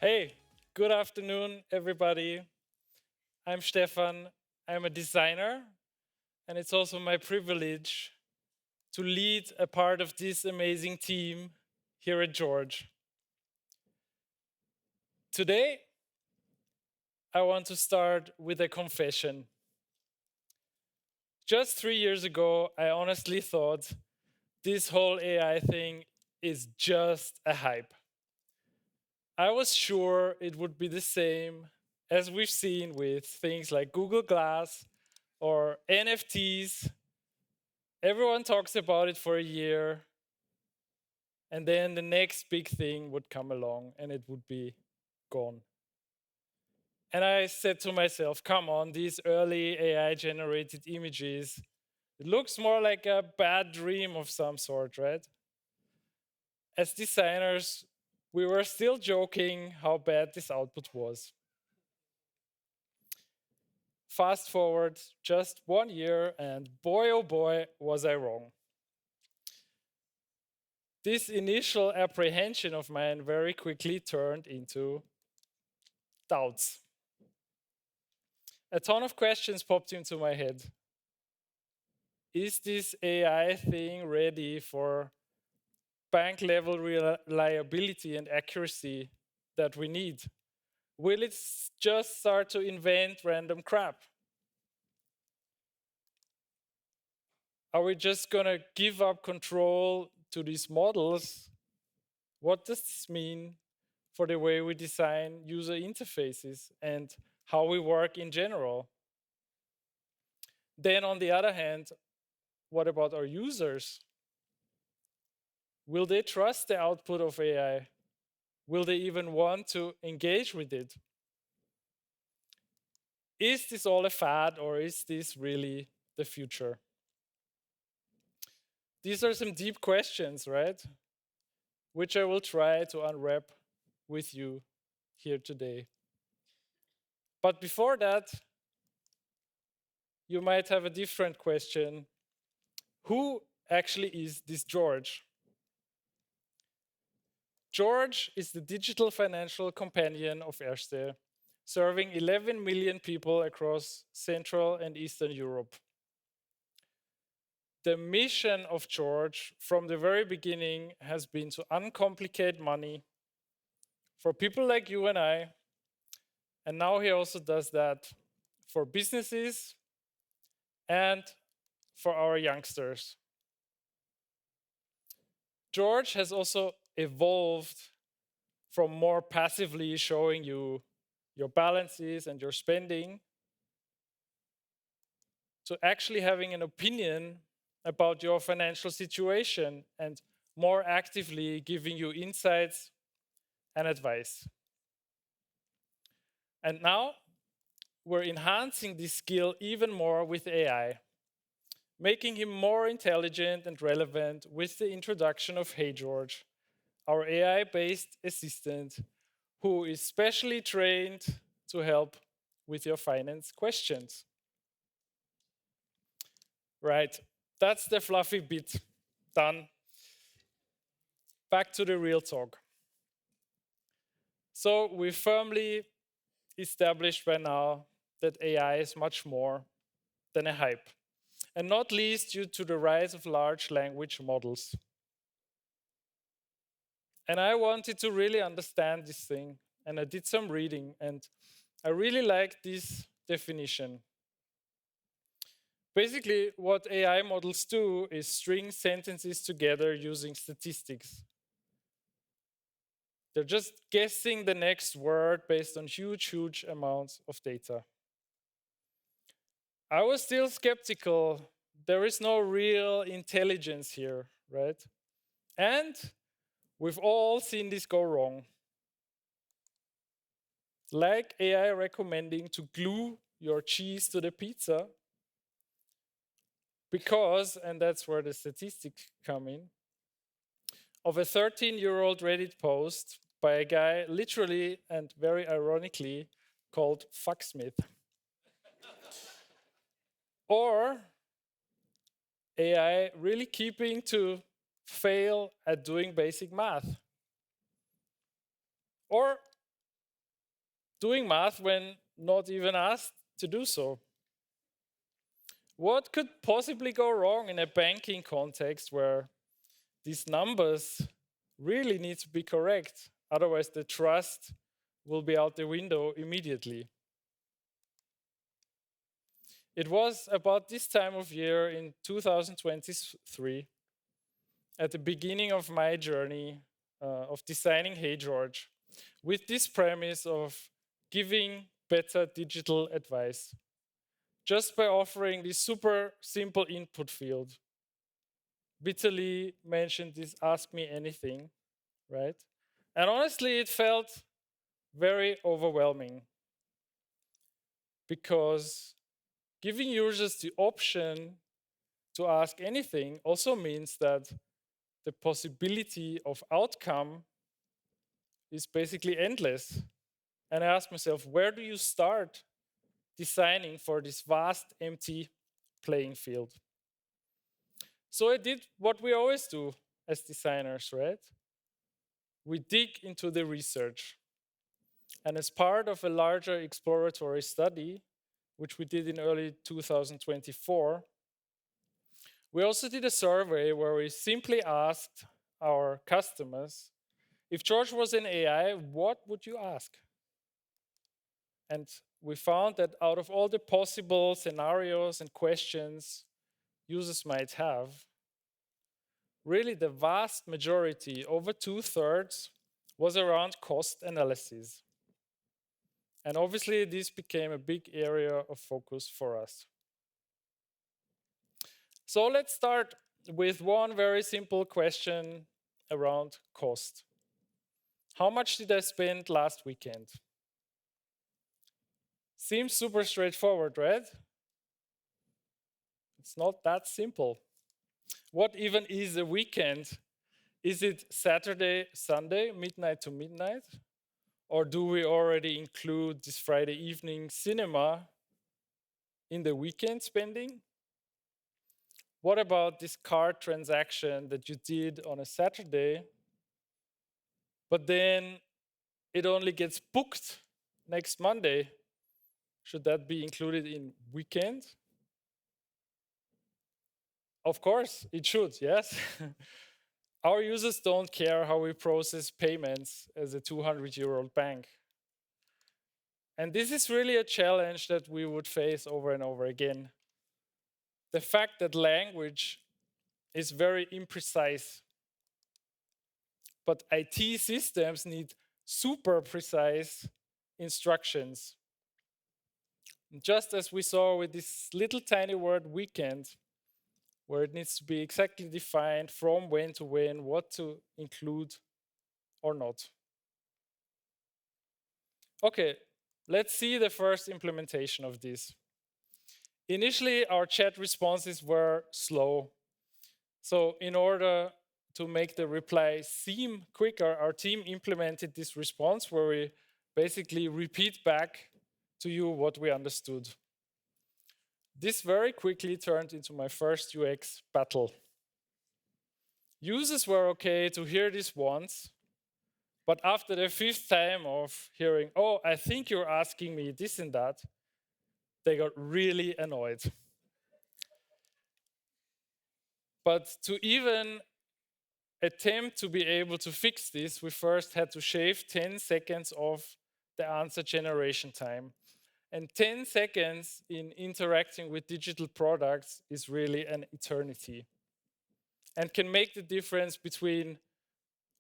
Hey, good afternoon, everybody. I'm Stefan. I'm a designer, and it's also my privilege to lead a part of this amazing team here at George. Today, I want to start with a confession. Just 3 years ago, I honestly thought this whole AI thing is just a hype. I was sure it would be the same as we've seen with things like Google Glass or NFTs. Everyone talks about it for a year, and then the next big thing would come along and it would be gone. And I said to myself, come on, these early AI generated images, it looks more like a bad dream of some sort, right? As designers, we were still joking how bad this output was. Fast forward just 1 year, and boy, oh boy, was I wrong. This initial apprehension of mine very quickly turned into doubts. A ton of questions popped into my head. Is this AI thing ready for bank level reliability and accuracy that we need? Will it just start to invent random crap? Are we just going to give up control to these models? What does this mean for the way we design user interfaces and how we work in general? Then, on the other hand, what about our users? Will they trust the output of AI? Will they even want to engage with it? Is this all a fad or is this really the future? These are some deep questions, right? Which I will try to unwrap with you here today. But before that, you might have a different question. Who actually is this George? George is the digital financial companion of Erste, serving 11 million people across Central and Eastern Europe. The mission of George from the very beginning has been to uncomplicate money for people like you and I. And now he also does that for businesses and for our youngsters. George has also evolved from more passively showing you your balances and your spending to actually having an opinion about your financial situation and more actively giving you insights and advice. And now we're enhancing this skill even more with AI, making him more intelligent and relevant with the introduction of Hey George, our AI based assistant who is specially trained to help with your finance questions. Right, that's the fluffy bit done. Back to the real talk. So, we firmly established by now that AI is much more than a hype, and not least due to the rise of large language models. And I wanted to really understand this thing, and I did some reading, and I really like this definition. Basically, what AI models do is string sentences together using statistics. They're just guessing the next word based on huge, huge amounts of data. I was still skeptical. There is no real intelligence here, right? And we've all seen this go wrong. Like AI recommending to glue your cheese to the pizza, because, and that's where the statistics come in, of a 13-year-old Reddit post by a guy literally and very ironically called Fucksmith. Or AI really keeping to fail at doing basic math. Or doing math when not even asked to do so. What could possibly go wrong in a banking context where these numbers really need to be correct? Otherwise, the trust will be out the window immediately. It was about this time of year in 2023, at the beginning of my journey of designing Hey George, with this premise of giving better digital advice just by offering this super simple input field. Bitterly mentioned this ask me anything, right? And honestly, it felt very overwhelming because giving users the option to ask anything also means that the possibility of outcome is basically endless. And I asked myself, where do you start designing for this vast empty playing field? So I did what we always do as designers, right? We dig into the research. And as part of a larger exploratory study, which we did in early 2024, we also did a survey where we simply asked our customers, if George was an AI, what would you ask? And we found that out of all the possible scenarios and questions users might have, really the vast majority, over 2/3, was around cost analysis. And obviously, this became a big area of focus for us. So let's start with one very simple question around cost. How much did I spend last weekend? Seems super straightforward, right? It's not that simple. What even is a weekend? Is it Saturday, Sunday, midnight to midnight? Or do we already include this Friday evening cinema in the weekend spending? What about this card transaction that you did on a Saturday, but then it only gets booked next Monday? Should that be included in weekend? Of course, it should, yes. Our users don't care how we process payments as a 200-year-old bank. And this is really a challenge that we would face over and over again. The fact that language is very imprecise, but IT systems need super precise instructions. Just as we saw with this little tiny word weekend, where it needs to be exactly defined from when to when, what to include or not. Okay, let's see the first implementation of this. Initially, our chat responses were slow. So in order to make the reply seem quicker, our team implemented this response where we basically repeat back to you what we understood. This very quickly turned into my first UX battle. Users were okay to hear this once, but after the fifth time of hearing, oh, I think you're asking me this and that, they got really annoyed. But to even attempt to be able to fix this, we first had to shave 10 seconds off the answer generation time. And 10 seconds in interacting with digital products is really an eternity and can make the difference between,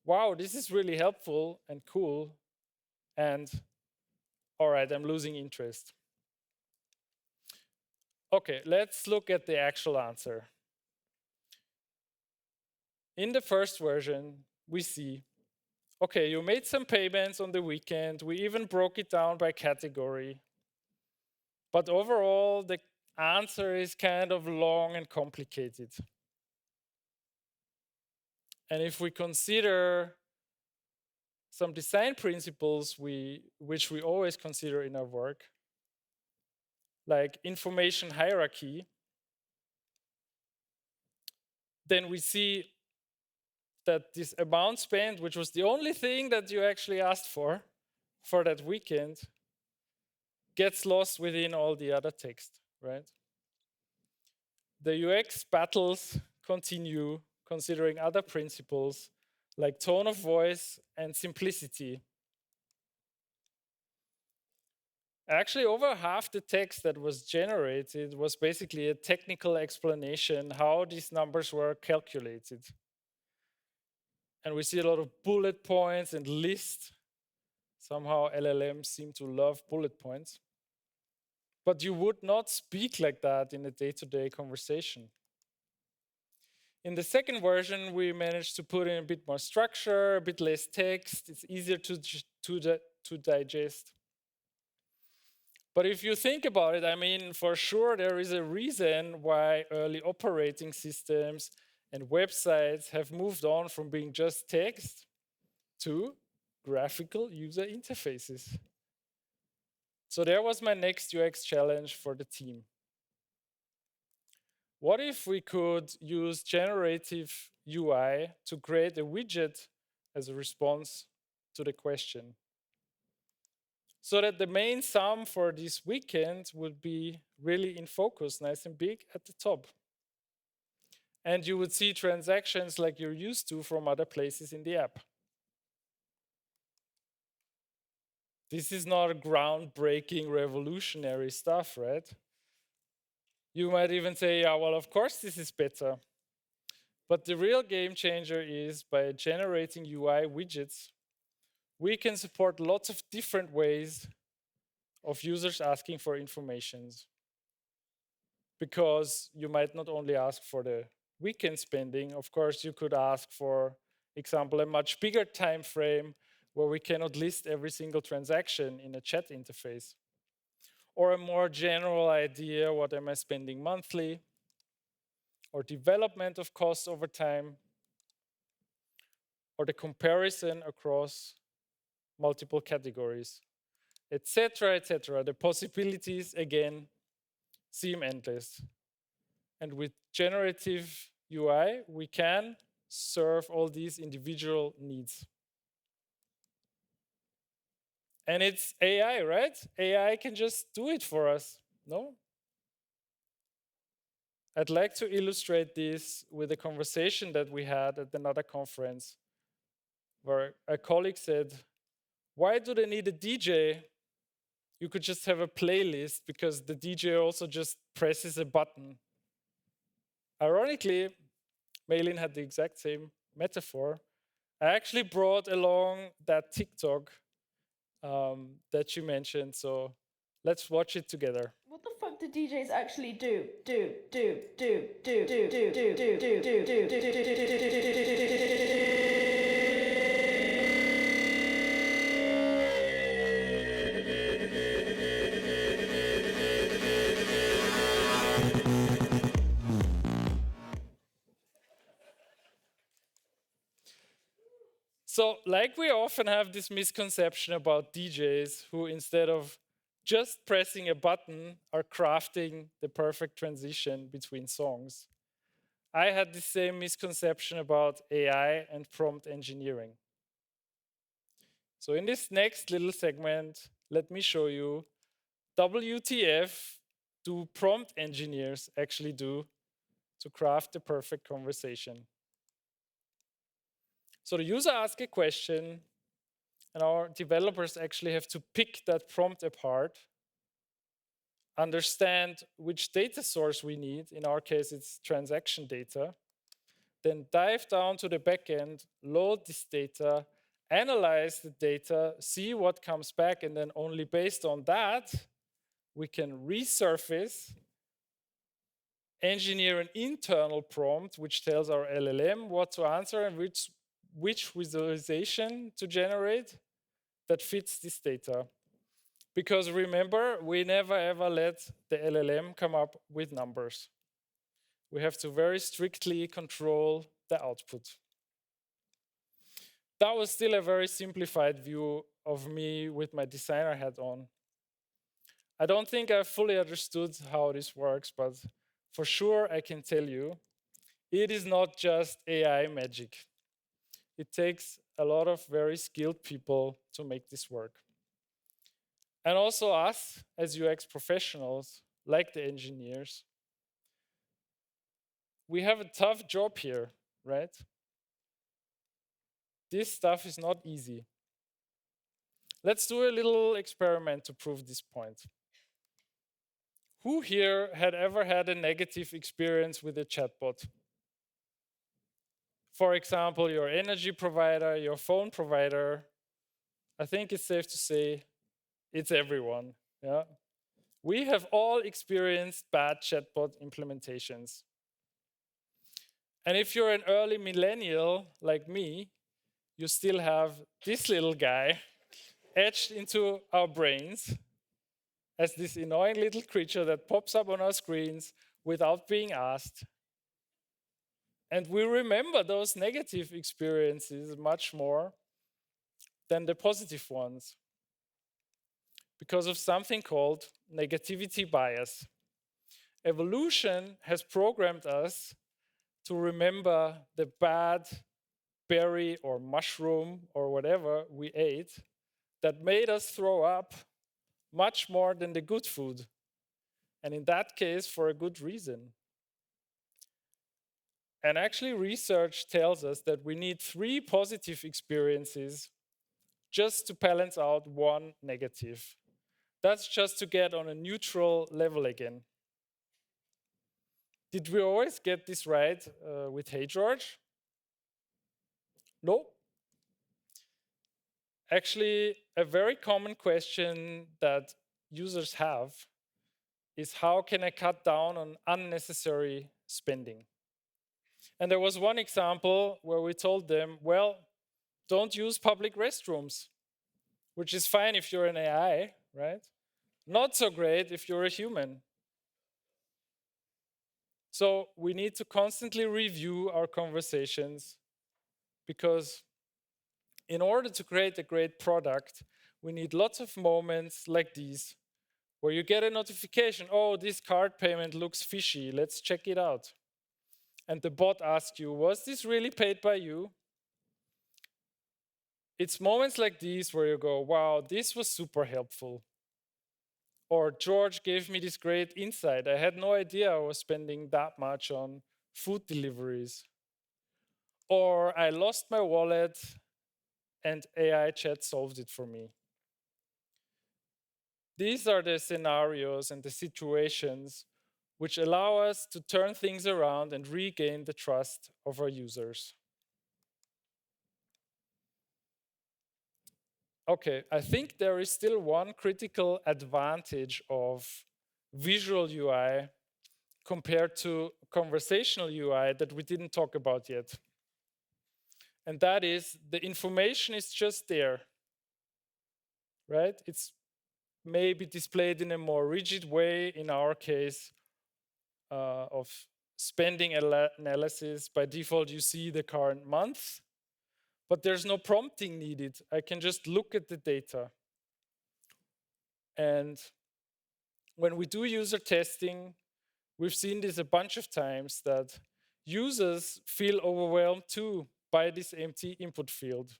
wow, this is really helpful and cool, and all right, I'm losing interest. Okay, let's look at the actual answer. In the first version, we see, okay, you made some payments on the weekend. We even broke it down by category. But overall, the answer is kind of long and complicated. And if we consider some design principles which we always consider in our work, like information hierarchy, then we see that this amount spent, which was the only thing that you actually asked for that weekend, gets lost within all the other text, right? The UX battles continue considering other principles like tone of voice and simplicity. Actually, over half the text that was generated was basically a technical explanation how these numbers were calculated. And we see a lot of bullet points and lists. Somehow LLMs seem to love bullet points. But you would not speak like that in a day-to-day conversation. In the second version, we managed to put in a bit more structure, a bit less text. It's easier to digest. But if you think about it, I mean, for sure, there is a reason why early operating systems and websites have moved on from being just text to graphical user interfaces. So there was my next UX challenge for the team. What if we could use generative UI to create a widget as a response to the question? So that the main sum for this weekend would be really in focus, nice and big at the top. And you would see transactions like you're used to from other places in the app. This is not groundbreaking, revolutionary stuff, right? You might even say, yeah, well, of course this is better. But the real game changer is by generating UI widgets, we can support lots of different ways of users asking for informations. Because you might not only ask for the weekend spending, of course, you could ask for example, a much bigger time frame where we cannot list every single transaction in a chat interface. Or a more general idea, what am I spending monthly? Or development of costs over time, or the comparison across multiple categories, etc., etc. The possibilities, again, seem endless. And with generative UI, we can serve all these individual needs. And it's AI, right? AI can just do it for us, no? I'd like to illustrate this with a conversation that we had at another conference where a colleague said, why do they need a DJ? You could just have a playlist because the DJ also just presses a button. Ironically, Maylin had the exact same metaphor. I actually brought along that TikTok that you mentioned, so let's watch it together. What the fuck do DJs actually do? So, like we often have this misconception about DJs who, instead of just pressing a button, are crafting the perfect transition between songs. I had the same misconception about AI and prompt engineering. So, in this next little segment, let me show you WTF do prompt engineers actually do to craft the perfect conversation. So, the user asks a question, and our developers actually have to pick that prompt apart, understand which data source we need. In our case, it's transaction data. Then dive down to the backend, load this data, analyze the data, see what comes back, and then only based on that, we can resurface, engineer an internal prompt which tells our LLM what to answer and which visualization to generate that fits this data. Because remember, we never ever let the LLM come up with numbers. We have to very strictly control the output. That was still a very simplified view of me with my designer hat on. I don't think I fully understood how this works, but for sure I can tell you, it is not just AI magic. It takes a lot of very skilled people to make this work. And also us as UX professionals, like the engineers, we have a tough job here, right? This stuff is not easy. Let's do a little experiment to prove this point. Who here had ever had a negative experience with a chatbot? For example, your energy provider, your phone provider. I think it's safe to say it's everyone. Yeah. We have all experienced bad chatbot implementations. And if you're an early millennial like me, you still have this little guy etched into our brains as this annoying little creature that pops up on our screens without being asked. And we remember those negative experiences much more than the positive ones because of something called negativity bias. Evolution has programmed us to remember the bad berry or mushroom or whatever we ate that made us throw up much more than the good food. And in that case, for a good reason. And actually, research tells us that we need 3 positive experiences just to balance out 1 negative. That's just to get on a neutral level again. Did we always get this right with Hey George? No. Actually, a very common question that users have is how can I cut down on unnecessary spending? And there was one example where we told them, well, don't use public restrooms, which is fine if you're an AI, right? Not so great if you're a human. So we need to constantly review our conversations because in order to create a great product, we need lots of moments like these where you get a notification, oh, this card payment looks fishy, let's check it out. And the bot asks you, was this really paid by you? It's moments like these where you go, wow, this was super helpful. Or George gave me this great insight. I had no idea I was spending that much on food deliveries. Or I lost my wallet and AI chat solved it for me. These are the scenarios and the situations which allow us to turn things around and regain the trust of our users. Okay, I think there is still one critical advantage of visual UI compared to conversational UI that we didn't talk about yet. And that is the information is just there, right? It's maybe displayed in a more rigid way, in our case, of spending analysis. By default, you see the current month, but there's no prompting needed. I can just look at the data. And when we do user testing, we've seen this a bunch of times that users feel overwhelmed too by this empty input field.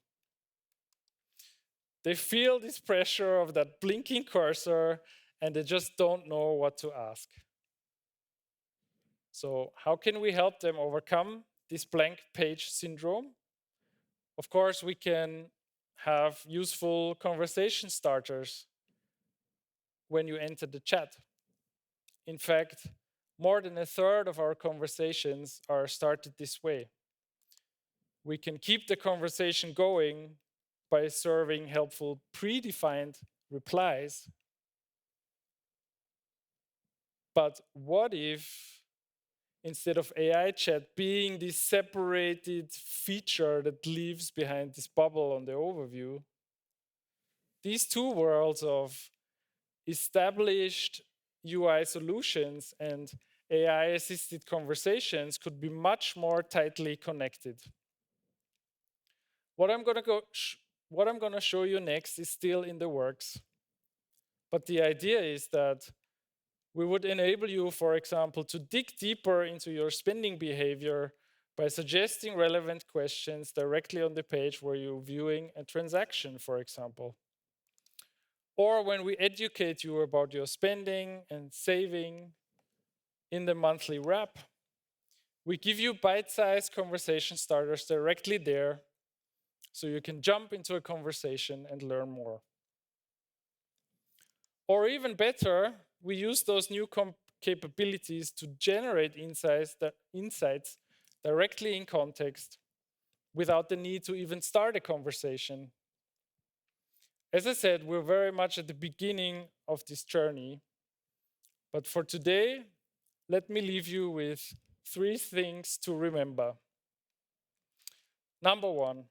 They feel this pressure of that blinking cursor and they just don't know what to ask. So, how can we help them overcome this blank page syndrome? Of course, we can have useful conversation starters when you enter the chat. In fact, more than a third of our conversations are started this way. We can keep the conversation going by serving helpful predefined replies. But what if instead of AI chat being this separated feature that lives behind this bubble on the overview, these 2 worlds of established UI solutions and AI assisted conversations could be much more tightly connected. What I'm going to show you next is still in the works. But the idea is that we would enable you, for example, to dig deeper into your spending behavior by suggesting relevant questions directly on the page where you're viewing a transaction, for example. or when we educate you about your spending and saving in the monthly wrap. We give you bite-sized conversation starters directly there so you can jump into a conversation and learn more. Or even better, we use those new capabilities to generate insights directly in context without the need to even start a conversation. As I said, we're very much at the beginning of this journey. But for today, let me leave you with 3 things to remember. Number 1,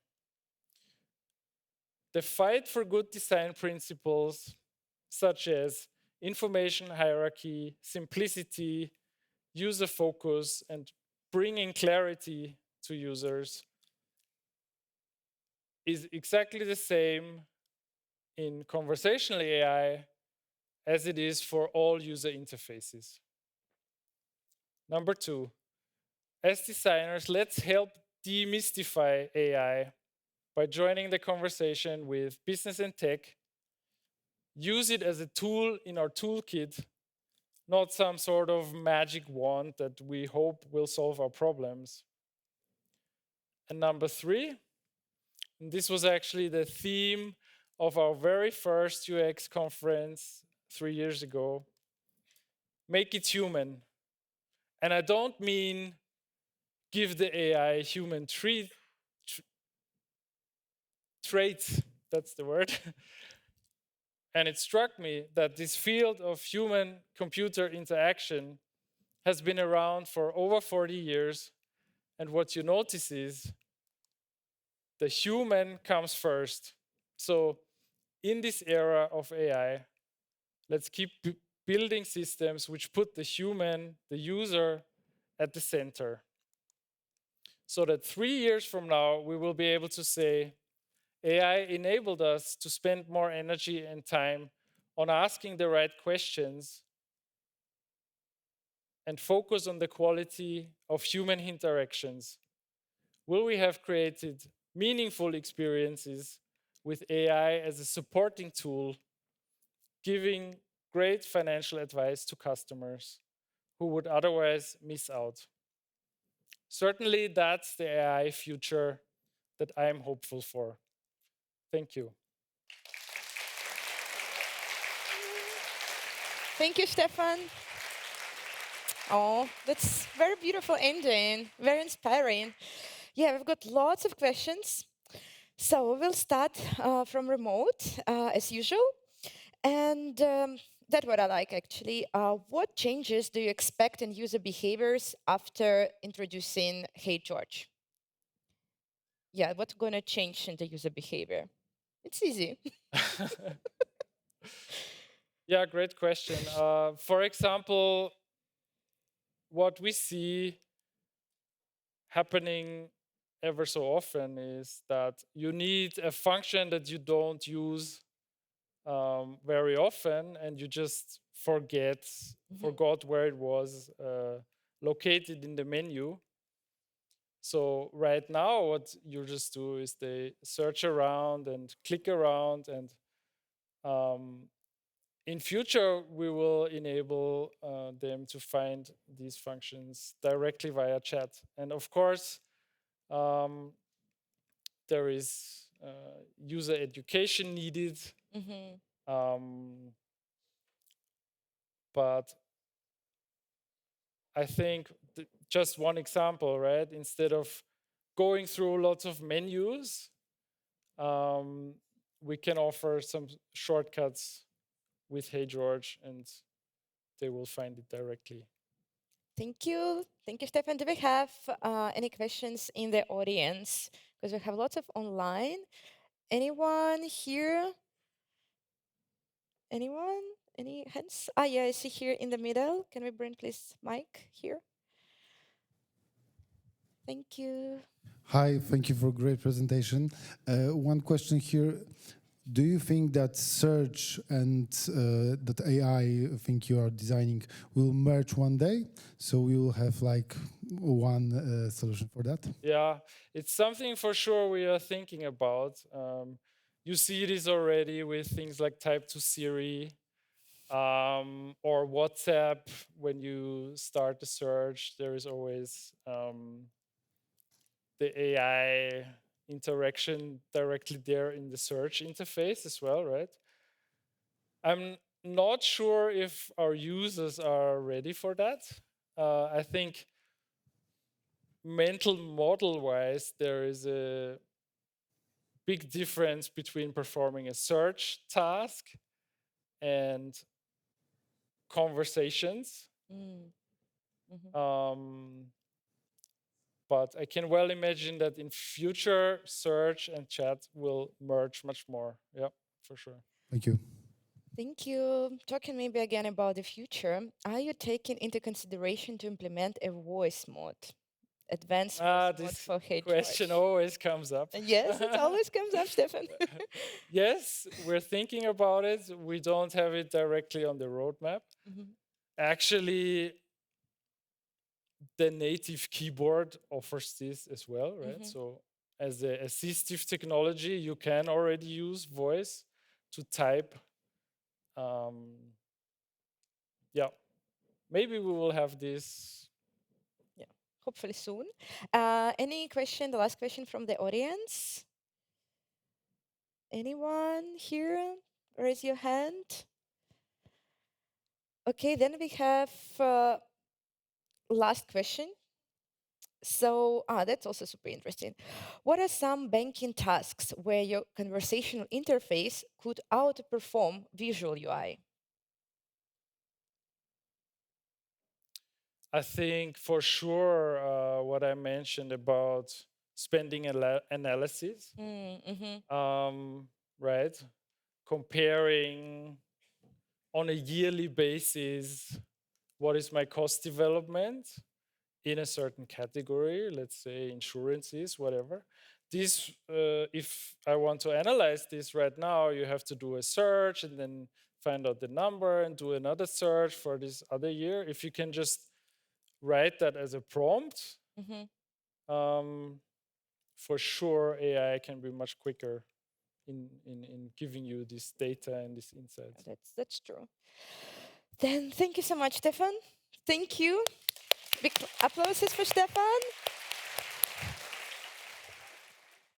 the fight for good design principles such as information hierarchy, simplicity, user focus, and bringing clarity to users is exactly the same in conversational AI as it is for all user interfaces. Number 2, as designers, let's help demystify AI by joining the conversation with business and tech. Use it as a tool in our toolkit, not some sort of magic wand that we hope will solve our problems. And number 3, and this was actually the theme of our very first UX conference 3 years ago, make it human. And I don't mean give the AI human traits, that's the word. And it struck me that this field of human computer interaction has been around for over 40 years. And what you notice is the human comes first. So, in this era of AI, let's keep building systems which put the human, the user, at the center. So that 3 years from now, we will be able to say AI enabled us to spend more energy and time on asking the right questions and focus on the quality of human interactions. Will we have created meaningful experiences with AI as a supporting tool, giving great financial advice to customers who would otherwise miss out? Certainly, that's the AI future that I'm hopeful for. Thank you. Thank you, Stefan. Oh, that's very beautiful ending, very inspiring. Yeah, we've got lots of questions. So we'll start from remote, as usual. And that's what I like, actually. What changes do you expect in user behaviors after introducing Hey George? Yeah, what's going to change in the user behavior? It's easy. Yeah, great question. For example, what we see happening ever so often is that you need a function that you don't use very often, and you just forgot where it was located in the menu. So right now, what you just do is they search around and click around, and in future, we will enable them to find these functions directly via chat. And of course, there is user education needed. But I think just one example, right? Instead of going through lots of menus, we can offer some shortcuts with Hey George, and they will find it directly. Thank you. Thank you, Stefan. Do we have any questions in the audience? Because we have lots of online. Anyone here? Anyone? Any hands? Ah, yeah, I see here in the middle. Can we bring, please, Mike here? Thank you. Hi, thank you for a great presentation. One question here. Do you think that search and that AI thing you are designing will merge one day? So we will have like one solution for that? Yeah, it's something for sure we are thinking about. You see this already with things like Type to Siri or WhatsApp. When you start the search, there is always the AI interaction directly there in the search interface as well, right? I'm not sure if our users are ready for that. I think mental model wise, there is a big difference between performing a search task and conversations. Mm. Mhm. But I can well imagine that in future, search and chat will merge much more. Yeah, for sure. Thank you. Thank you. Talking maybe again about the future, are you taking into consideration to implement a voice mode, advanced voice mode This for question HR? always comes up. Yes, it always comes up, Stefan. Yes, we're thinking about it. We don't have it directly on the roadmap. Mhm. Actually, the native keyboard offers this as well, right? Mhm. So, as an assistive technology, you can already use voice to type. Yeah, maybe we will have this. Yeah, hopefully soon. Any question, the last question from the audience? Anyone here? Raise your hand. Okay, then we have last question. So, that's also super interesting. What are some banking tasks where your conversational interface could outperform visual UI? I think for sure what I mentioned about spending analysis, Mm-hmm. right? Comparing on a yearly basis what is my cost development in a certain category, let's say insurances, whatever. This, if I want to analyze this right now, you have to do a search and then find out the number and do another search for this other year. If you can just write that as a prompt, Mm-hmm. for sure AI can be much quicker in giving you this data and this insights. That's true. Then thank you so much, Stefan. Thank you. Big applauses for Stefan.